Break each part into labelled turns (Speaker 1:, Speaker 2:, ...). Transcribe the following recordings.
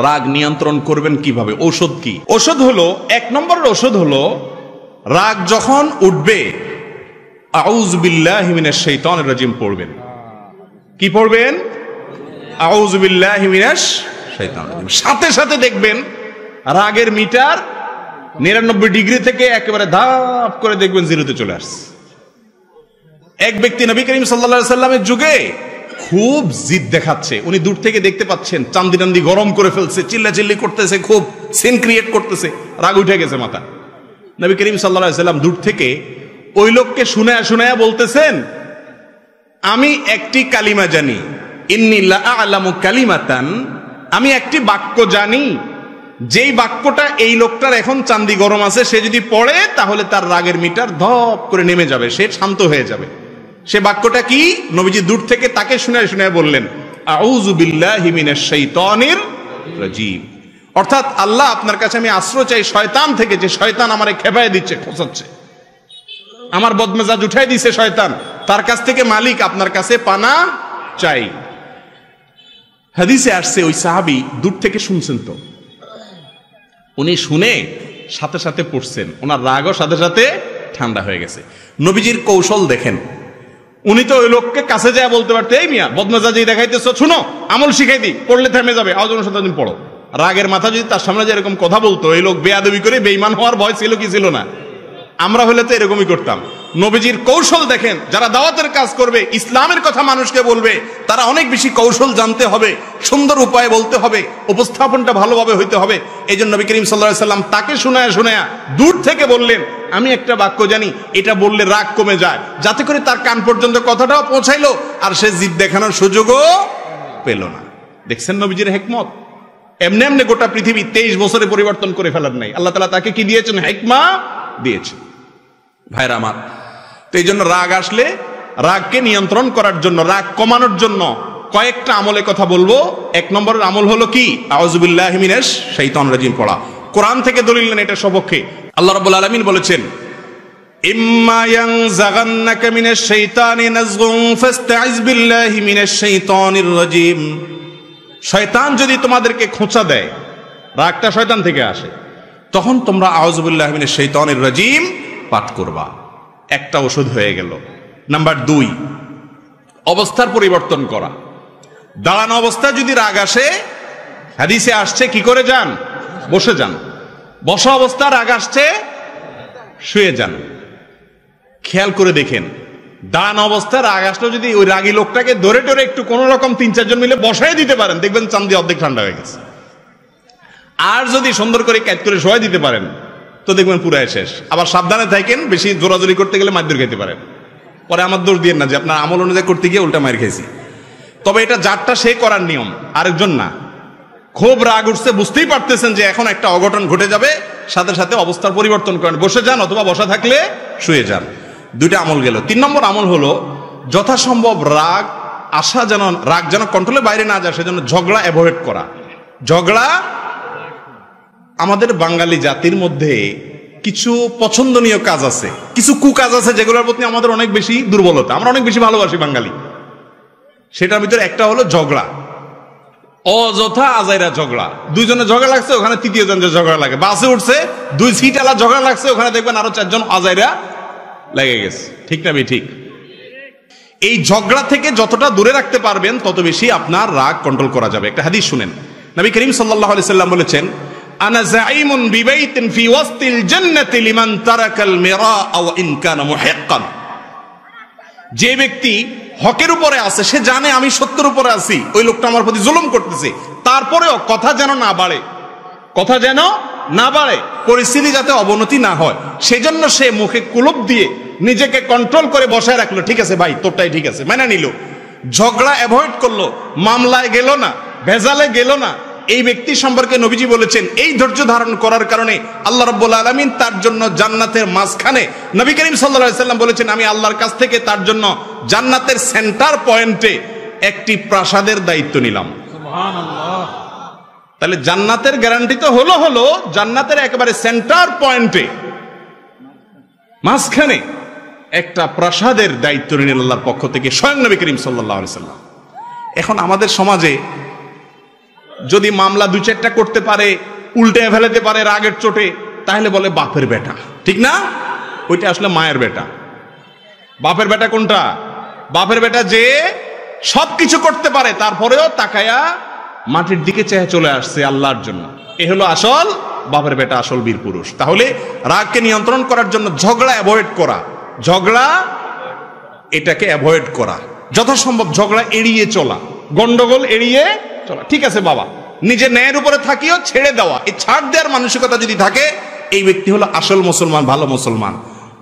Speaker 1: রাগ নিয়ন্ত্রণ করবেন কিভাবে? ঔষধ কি? ঔষধ হলো, এক নম্বরের ঔষধ হলো, রাগ যখন উঠবে আউযু বিল্লাহি মিনাশ শাইতানির রাজিম পড়বেন। কি পড়বেন? আউযু বিল্লাহি মিনাশ শাইতানির রাজিম। সাথে সাথে দেখবেন রাগের মিটার 99 ডিগ্রি থেকে একেবারে ধাপ করে দেখবেন জিরোতে চলে আসছে। এক ব্যক্তি নবী করিম সাল্লাল্লাহু আলাইহি সাল্লামের যুগে খুব জিদ দেখাচ্ছে, উনি দূর থেকে দেখতে পাচ্ছেন চান্দি টান্দি গরম করে ফেলছে, চিল্লাচিল্লি করতেছে, খুব সিন ক্রিয়েট করতেছে, রাগ উঠে গেছে মাথা। নবী করিম সাল্লাল্লাহু আলাইহি সাল্লাম দূর থেকে ওই লোককে শুনায়া শুনায়া বলতেছেন, আমি একটি কালিমা জানি, ইন্নী লা আ'লামু কালিমাতান, আমি একটি বাক্য জানি, যেই বাক্যটা এই লোকটার এখন চান্দি গরম আছে, সে যদি পড়ে তাহলে তার রাগের মিটার ধপ করে নেমে যাবে, সে শান্ত হয়ে যাবে। সে বাক্যটা কি? নবীজি দূর থেকে তাকে শুনায় শুনায় বললেন, আউযু বিল্লাহি মিনাশ শাইতানির রাজিম। অর্থাৎ আল্লাহ, আপনার কাছে আমি আশ্রয় চাই শয়তান থেকে, যে শয়তান আমারে খেপায় দিচ্ছে, খোঁচাচ্ছে, আমার বদমেজাজ উঠাই দিছে শয়তান, তার কাছ থেকে মালিক আপনার কাছে পানা চাই। হাদিসে আসছে ওই সাহাবী দূর থেকে শুনছেন, তো উনি শুনে সাথে সাথে পড়ছেন, ওনার রাগও সাথে সাথে ঠান্ডা হয়ে গেছে। নবীজির কৌশল দেখেন, উনি তো ওই লোককে কাছে যায় বলতে পারতো, এই মিয়া বদমেজাজি দেখাইতেছো, শুনো আমল শিখাই দিই, পড়লে থেমে যাবে, আওয়াজ সাথে পড়ো। রাগের মাথা যদি তার সামনে যে এরকম কথা বলতো, এই লোক বেয়াদবি করে বেঈমান হওয়ার ভয় ছিল কি ছিল না? আমরা হলে তো এরকমই করতাম। নবীজির কৌশল দেখেন, যারা দাওয়াতের কাজ করবে, ইসলামের কথা মানুষকে বলবে, তারা অনেক বেশি কৌশল জানতে হবে, সুন্দর উপায়ে বলতে হবে, উপস্থাপনটা ভালোভাবে হইতে হবে। এই জন্য নবী করিম সাল্লাল্লাহু আলাইহি সাল্লাম তাকে শুনায়া শুনায়া দূর থেকে বললেন, আমি একটা বাক্য জানি, এটা বললে রাগ কমে যায়, যাতে করে তার কান পর্যন্ত কথাটাও পৌঁছাইলো আর সে জিদ দেখানোর সুযোগও পেল না। দেখছেন নবীজির হিকমত? এমনি এমনি গোটা পৃথিবী 23 বছরে পরিবর্তন করে ফেলার নাই। আল্লাহ তাআলা তাকে কি দিয়েছেন? হিকমা দিয়েছেন। ভাইরা আমার, তো এই জন্য রাগ আসলে রাগকে নিয়ন্ত্রণ করার জন্য, রাগ কমানোর জন্য কয়েকটা আমলের কথা বলবো। এক নম্বরের আমল হলো কি? আউযু বিল্লাহি মিনাশ শাইতানির রাজিম পড়া। কোরআন থেকে দলিল নেন এটা সপক্ষে। আল্লাহ রাব্বুল আলামিন বলেছেন, ইম্মা ইয়ানজাগান্নাকা মিনাশ শাইতানি নাযগুন ফাস্তাইজ বিল্লাহি মিনাশ শাইতানির রাজিম। শয়তান যদি তোমাদেরকে খোঁচা দেয়, রাগটা শয়তান থেকে আসে, তখন তোমরা আউযু বিল্লাহি মিনাশ শাইতানির রাজিম পাঠ করবা। একটা ওষুধ হয়ে গেল। নাম্বার 2, অবস্থার পরিবর্তন করা। দাঁড়ানো অবস্থায় যদি রাগ আসে, হাদিসে আসছে কি করে যান? বসে যান। বসা অবস্থা রাগ আসছে, শুয়ে যান। খেয়াল করে দেখেন, দাঁড়ানো অবস্থায় রাগ আসলে যদি ওই রাগী লোকটাকে ধরে ধরে একটু কোন রকম 3-4 জন মিলে বসাই দিতে পারেন, দেখবেন চান্দি অর্ধেক ঠান্ডা হয়ে গেছে। আর যদি সুন্দর করে ক্যাচ করে শোয়াই দিতে পারেন, তো দেখবেন পুরাই শেষ। আবার সাবধানে থাকেন, বেশি জোরাজোরি করতে গেলে মারধর খেতে পারেন। পরে আমার দোষ দিয়ে না যে আপনার আমল অনুযায়ী করতে গিয়ে উল্টা মার খেয়েছি। তবে এটা যারটা সে করার নিয়ম, আরেকজন না। খুব রাগ উঠছে, বুঝতেই পারতেছেন যে এখন একটা অঘটন ঘটে যাবে, সাথে সাথে অবস্থার পরিবর্তন করেন, বসে যান অথবা বসা থাকলে শুয়ে যান। 2টা আমল গেল। 3 নম্বর আমল হলো যথাসম্ভব রাগ যেন কন্ট্রোলের বাইরে না যায়, সেজন্য ঝগড়া অ্যাভয়েড করা। ঝগড়া, আমাদের বাঙালি জাতির মধ্যে কিছু পছন্দনীয় কাজ আছে, কিছু কুকাজ আছে, যেগুলোর প্রতি আমাদের অনেক বেশি দুর্বলতা, আমরা অনেক বেশি ভালোবাসি বাঙালি। সেটার ভিতরে একটা হলো ঝগড়া, অযথা আজাইরা ঝগড়া। 2 জনের ঝগড়া লাগছে, ওখানে 3য় জনের ঝগড়া লাগে। বাসে উঠছে, 2 সিট আলা ঝগড়া লাগছে, ওখানে দেখবেন আরো 4 জন আজাইরা লেগে গেছে। ঠিক না ঠিক? এই ঝগড়া থেকে যতটা দূরে রাখতে পারবেন, তত বেশি আপনার রাগ কন্ট্রোল করা যাবে। একটা হাদিস শুনেন, নবী করিম সাল্লাল্লাহু আলাইহি সাল্লাম বলেছেন, আনা যাঈমুন বিবাইতিন ফি ওয়াসতিল জান্নাতি লিমান তারাকাল মিরা ওয়া ইন কানা মুহিক্কান। যে ব্যক্তি হকের উপরে আছে, সে জানে আমি সত্যের উপরে আছি, ওই লোকটা আমার প্রতি জুলুম করতেছে, তারপরেও কথা যেন না বাড়ে, পরিস্থিতি যাতে অবনতি না হয়, সেজন্য সে মুখে কুলুপ দিয়ে নিজেকে কন্ট্রোল করে বসায় রাখলো। ঠিক আছে ভাই, তোরটাই ঠিক আছে, মেনে নিল। ঝগড়া অ্যাভয়েড করলো, মামলায় গেল না, ভেজালে গেল না। এই ব্যক্তি সম্পর্কে নবীজি বলেছেন, এই ধৈর্য ধারণ করার কারণে আল্লাহ রাব্বুল আলামিন তার জন্য জান্নাতের মাঝখানে, নবী করিম সাল্লাল্লাহু আলাইহি সাল্লাম বলেছেন, আমি আল্লাহর কাছ থেকে তার জন্য জান্নাতের সেন্টার পয়েন্টে একটি প্রাসাদের দায়িত্ব নিলাম। সুবহানাল্লাহ। তাহলে জান্নাতের গ্যারান্টি তো হলো জান্নাতের একেবারে সেন্টার পয়েন্টে, মাঝখানে একটা প্রাসাদের দায়িত্ব নিলেন আল্লাহর পক্ষ থেকে স্বয়ং নবী করিম সাল্লাল্লাহু আলাইহি সাল্লাম। এখন আমাদের সমাজে যদি মামলা 2-4টা করতে পারে, উল্টে ফেলাতে পারে রাগের চোটে, তাহলে বলে বাপের বেটা, ঠিক না? ওইটা আসলে মায়ের বেটা। বাপের বেটা কোনটা? বাপের বেটা যে সবকিছু করতে পারে, তারপরেও তাকায়া মাটির দিকে চেয়ে চলে আসছে আল্লাহর জন্য। এ হলো আসল বাপের বেটা, আসল বীর পুরুষ। তাহলে রাগকে নিয়ন্ত্রণ করার জন্য ঝগড়া অ্যাভয়েড করা, ঝগড়া এটাকে অ্যাভয়েড করা, যথাসম্ভব ঝগড়া এড়িয়ে চলা, গন্ডগোল এড়িয়ে চলা। ঠিক আছে বাবা, নিজের ন্যায়ের উপরে থাকিও, ছেড়ে দেওয়া, এই ছাড় দেওয়ার মানসিকতা যদি থাকে, এই ব্যক্তি হলো আসল মুসলমান, ভালো মুসলমান।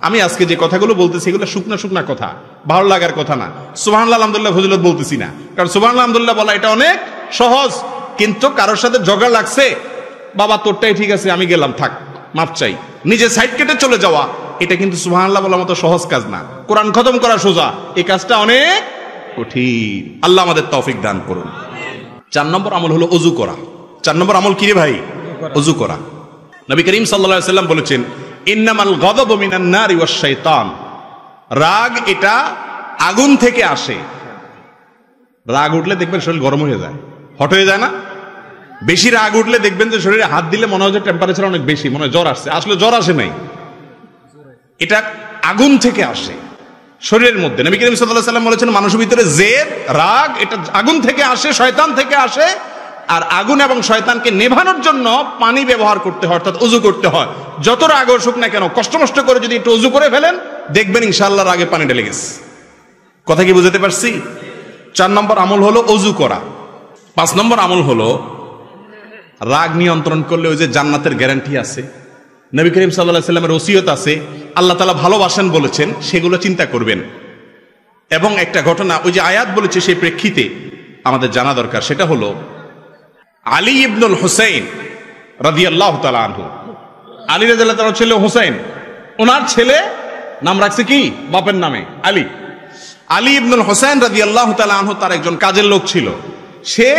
Speaker 1: আমি আজকে যে কথাগুলো বলতেছি এগুলো শুকনা শুকনা কথা, ভালো লাগার কথা না। সুবহানাল্লাহ আলহামদুলিল্লাহ ফজিলত বলতেছি না, কারণ সুবহানাল্লাহ আলহামদুলিল্লাহ বলা এটা অনেক সহজ। কিন্তু কারোর সাথে ঝগড়া লাগছে, বাবা তোরটাই ঠিক আছে, আমি গেলাম, থাক, মাপ চাই, নিজে সাইড কেটে চলে যাওয়া, এটা কিন্তু সুবহানাল্লাহ বলার মতো সহজ কাজ না। কোরআন খতম করা সোজা, এই কাজটা অনেক কঠিন। আল্লাহ আমাদের তৌফিক দান করুন। 4 নম্বর আমল হলো ওযু করা। 4 নম্বর আমল কি রে ভাই? ওযু করা। নবী করিম সাল্লাল্লাহু আলাইহি সাল্লাম বলেছেন, ইন্নামাল গাযাবু মিনান নারি ওয়াশ শাইতান, রাগ এটা আগুন থেকে আসে। রাগ উঠলে দেখবেন শরীর গরম হয়ে যায়, হট হয়ে যায় না? বেশি রাগ উঠলে দেখবেন যে শরীরে হাত দিলে মনে হয় যে টেম্পারেচার অনেক বেশি, মনে হয় জ্বর আসছে। আসলে জ্বর আসে নাই, এটা আগুন থেকে আসে শরীরের মধ্যে। নবী করিম সাল্লাল্লাহু আলাইহি সাল্লাম বলেছেন, মানুষের ভিতরে জেদ, রাগ এটা আগুন থেকে আসে, শয়তান থেকে আসে। আর আগুন এবং শয়তানকে নেভানোর জন্য পানি ব্যবহার করতে হয়, অর্থাৎ ওযু করতে হয়। যত রাগ আসুক না কেন, কষ্ট মষ্ট করে যদি একটু ওযু করে ফেলেন, দেখবেন ইনশাআল্লাহ রাগে পানি ঢেলে গেছে। কথা কি বুঝতে পারছি? 4 নম্বর আমল হলো ওযু করা। 5 নম্বর আমল হলো রাগ নিয়ন্ত্রণ করলে ওই যে জান্নাতের গ্যারান্টি আছে, নবী করিম সাল্লাল্লাহু আলাইহি সাল্লামের ওসিয়ত আছে, আল্লাহ তাআলা ভালোবাসেন বলেছেন, সেগুলো চিন্তা করবেন। এবং একটা ঘটনা, ওই যে আয়াত বলেছে সেই প্রেক্ষিতে আমাদের জানা দরকার, সেটা হলো আলী ইবনুল হুসাইন রাদিয়াল্লাহু তাআলা আনহু। আলী রাদিয়াল্লাহু তাআলার ছেলে হুসাইন, ওনার ছেলে নাম রাখছে কি? বাপের নামে আলী। আলী ইবনুল হুসাইন রাদিয়াল্লাহু তাআলা আনহু তার একজন কাজের লোক ছিল, সে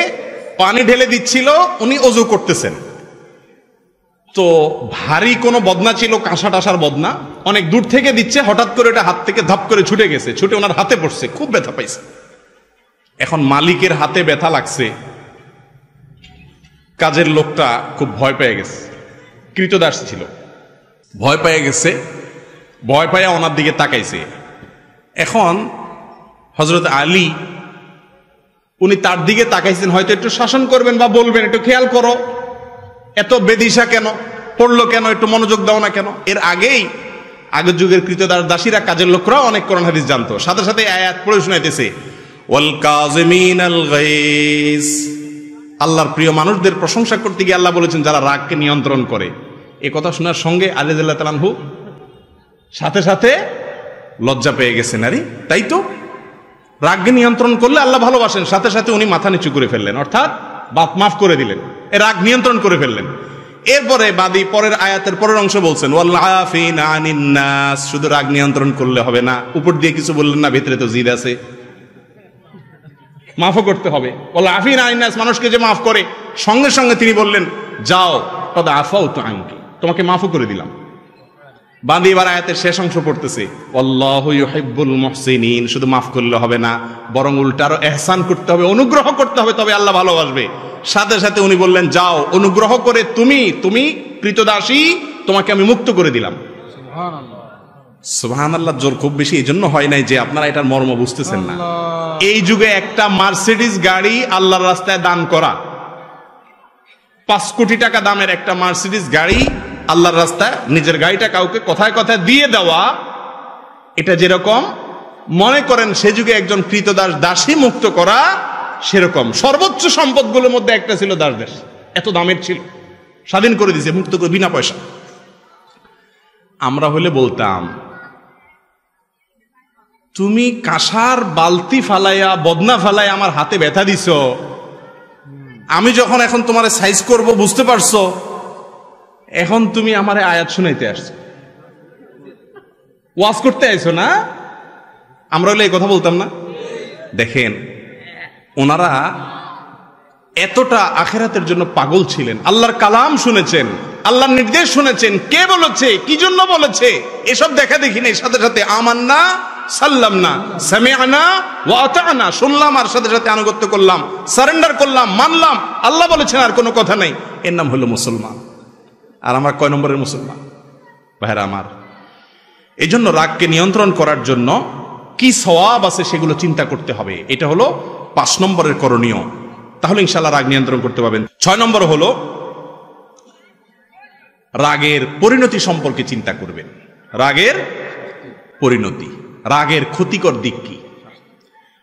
Speaker 1: পানি ঢেলে দিচ্ছিল, উনি ওযু করতেছেন। তো ভারী কোনো বদনা ছিল, কাঁসা টাসার বদনা, অনেক দূর থেকে দিচ্ছে, হঠাৎ করে ওটা হাত থেকে ধাপ করে ছুটে গেছে, ছুটে ওনার হাতে পড়ছে, খুব ব্যথা পাইছে। এখন মালিকের হাতে ব্যথা লাগছে, কাজের লোকটা খুব ভয় পেয়ে গেছে, কৃতদাস ছিল, ভয় পেয়ে গেছে, ভয় পাইয়া ওনার দিকে তাকাইছে। এখন হযরত আলী উনি তার দিকে তাকাইছেন, হয়তো একটু শাসন করবেন বা বলবেন, একটু খেয়াল করো, এত বেদিশা কেন, পড়লো কেন, একটু মনোযোগ দাও না কেন। এর আগেই আগের যুগের কৃতদাস দাসীরা, কাজের লোকরাও অনেক কোরআন হাদিস জানতো, সাথে সাথে আয়াত পড়ে শোনাইতেছে, ওয়াল কাযিমিনাল গায়জ। আল্লাহর প্রিয় মানুষদের প্রশংসা করতে গিয়ে আল্লাহ বলেছেন যারা রাগকে নিয়ন্ত্রণ করে। এই কথা শোনার সঙ্গে আলী রাদিয়াল্লাহু তাআলা আনহু সাথে সাথে লজ্জা পেয়ে গেছেন। আরে তাই তো, রাগকে নিয়ন্ত্রণ করলে আল্লাহ ভালোবাসেন, সাথে সাথে উনি মাথা নিচু করে ফেললেন, অর্থাৎ বাপ মাফ করে দিলেন, রাগ নিয়ন্ত্রণ করে ফেললেন। এরপরে বাদী পরের আয়াতের পরের অংশ বলছেন, ওয়াল আফিনা আনিন নাস, শুধু রাগ নিয়ন্ত্রণ করলে হবে না, উপর দিয়ে কিছু বললেন না, ভিতরে তো জিদ আছে, মাফও করতে হবে। ওয়াল আফিনা আনিন নাস, মানুষকে যে মাফ করে, সঙ্গে সঙ্গে তিনি বললেন, যাও কদ আফাউতু আনকি, তোমাকে মাফও করে দিলাম। বাদী এবার আয়াতের শেষ অংশ পড়তেছে, আল্লাহু ইউহিব্বুল মুহসিনিন, শুধু মাফ করলে হবে না, বরং উল্টা আরো ইহসান করতে হবে, অনুগ্রহ করতে হবে, তবে আল্লাহ ভালোবাসবে। সাথে সাথে উনি বললেন, যাও অনুগ্রহ করে তুমি কৃতদাসী, তোমাকে আমি মুক্ত করে দিলাম। সুবহানাল্লাহ। সুবহানাল্লাহ জোর খুব বেশি এই জন্য হয় নাই যে আপনারা এটার মর্ম বুঝতেছেন না। এই যুগে একটা মার্সিডিজ গাড়ি আল্লাহর রাস্তায় দান করা, 5 কোটি টাকা দামের একটা মার্সিডিজ গাড়ি আল্লাহর রাস্তায়, নিজের গাড়িটা কাউকে কথায় কথায় দিয়ে দেওয়া, এটা যেরকম মনে করেন সে যুগে একজন কৃতদাস দাসী মুক্ত করা, সেরকম সর্বোচ্চ সম্পদগুলোর মধ্যে একটা ছিল দাসদেশ, এত দামের ছিল, স্বাধীন করে দিয়েছে, মুক্ত করে, বিনা পয়সা। আমরা হলে বলতাম, তুমি কাঁসার বালতি ফালাইয়া, বদনা ফালাইয়া আমার হাতে ব্যথা দিছ, আমি যখন এখন তোমার সাইজ করব, বুঝতে পারছো, এখন তুমি আমারে আয়াত শুনাইতে আসছো, ওয়াজ করতে আইছো না? আমরা হলে এই কথা বলতাম না? দেখেন, ওনারা এতটা আখিরাতের জন্য পাগল ছিলেন, আল্লাহর কালাম শুনেছেন, আল্লাহর নির্দেশ শুনেছেন, কে বলেছে, কি জন্য বলেছে, এসব দেখা দেখি নেই, সাথে সাথে আমান্না সাল্লামনা, সামি'না ওয়া আতা'না, শুনলাম আর সাথে সাথে আনুগত্য করলাম, সারেন্ডার করলাম, মানলাম, আল্লাহ বলেছেন আর কোনো কথা নাই। এর নাম হলো মুসলমান। আর আমরা কয় নম্বরের মুসলমান ভাইরা আমার? এই জন্য রাগকে নিয়ন্ত্রণ করার জন্য কি সওয়াব আছে সেগুলো চিন্তা করতে হবে। এটা হলো 5 নম্বরের করণীয়। তাহলে ইনশাআল্লাহ রাগ নিয়ন্ত্রণ করতে পারবেন। 6 নম্বর হলো রাগের পরিণতি সম্পর্কে চিন্তা করবেন। রাগের পরিণতি, রাগের ক্ষতিকর দিক কি,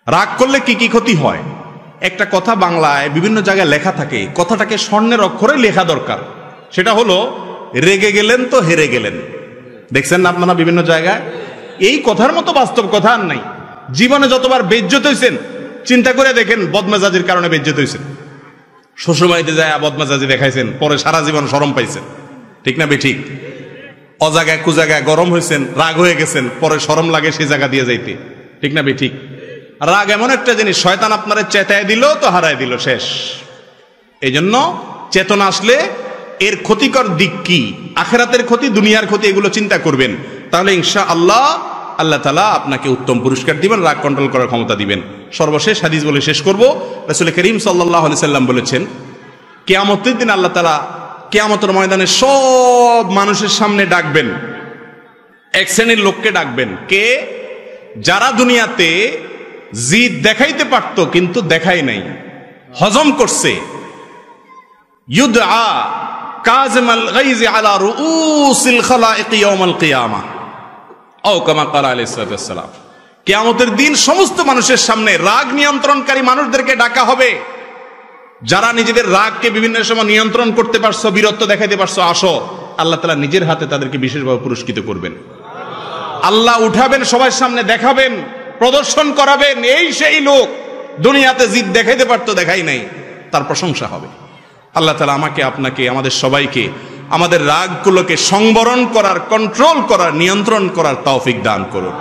Speaker 1: রাগ করলে কি কি ক্ষতি হয়। একটা কথা বাংলায় বিভিন্ন জায়গায় লেখা থাকে, কথাটাকে স্বর্ণের অক্ষরে লেখা দরকার। সেটা হলো রেগে গেলেন তো হেরে গেলেন। দেখছেন না আপনারা বিভিন্ন জায়গায়? এই কথার মতো বাস্তব কথা আর নাই। জীবনে যতবার বেইজ্জত হইছেন চিন্তা করে দেখেন, বদমেজাজির কারণে বেইজ্জত হইছেন। শ্বশুরবাড়িতে যায় বদমেজাজি দেখাইছেন, পরে সারা জীবন শরম পাইছেন, ঠিক না বেঠিক? অজাগায় কুজাগায় গরম হয়েছেন, রাগ হয়ে গেছেন, পরে শরম লাগে সেই জায়গা দিয়ে যাইতে, ঠিক না বেঠিক? রাগ এমন একটা জিনিস, শয়তান আপনারে চেতায় দিল তো হারায় দিল, শেষ। এই জন্য চেতনা আসলে এর ক্ষতিকর দিক কি, আখিরাতের ক্ষতি, দুনিয়ার ক্ষতি, এগুলো চিন্তা করবেন। তাহলে ইনশাআল্লাহ আল্লাহ তাআলা আপনাকে উত্তম পুরস্কার দিবেন, রাগ কন্ট্রোল করার ক্ষমতা দিবেন। সর্বশেষ হাদিস বলে শেষ করব। রাসূল করিম সাল্লাল্লাহু আলাইহি সাল্লাম বলেছেন, কিয়ামতের দিন আল্লাহ তাআলা কিয়ামতের ময়দানে সব মানুষের সামনে ডাকবেন, এক শ্রেণীর লোককে ডাকবেন। কে? যারা দুনিয়াতে জিদ দেখাইতে পারত কিন্তু দেখাই নাই, হজম করছে। ইউদআ কাযিমাল গাইজি আলা রুউসিল খালাইক ইয়াউমাল কিয়ামাহ আও কামা ক্বালা আলাইহিস সালাতু ওয়াস সালাম। কিয়ামতের দিন সমস্ত মানুষের সামনে রাগ নিয়ন্ত্রণকারী মানুষদেরকে ডাকা হবে। যারা নিজেদের রাগকে বিভিন্ন সময় নিয়ন্ত্রণ করতে পারছো, বীরত্ব দেখাইতে পারছো, আসো। আল্লাহ তাআলা নিজের হাতে তাদেরকে বিশেষভাবে পুরস্কৃত করবেন। আল্লাহ উঠাবেন, সবার সামনে দেখাবেন, প্রদর্শন করাবেন, এই সেই লোক দুনিয়াতে জিদ দেখাইতে পারতো, দেখাই নাই, তার প্রশংসা হবে। আল্লাহ তাআলা আমাকে, আপনাকে, আমাদের সবাইকে আমাদের রাগগুলোকে সংবরণ করার, কন্ট্রোল করার, নিয়ন্ত্রণ করার তৌফিক দান করুন।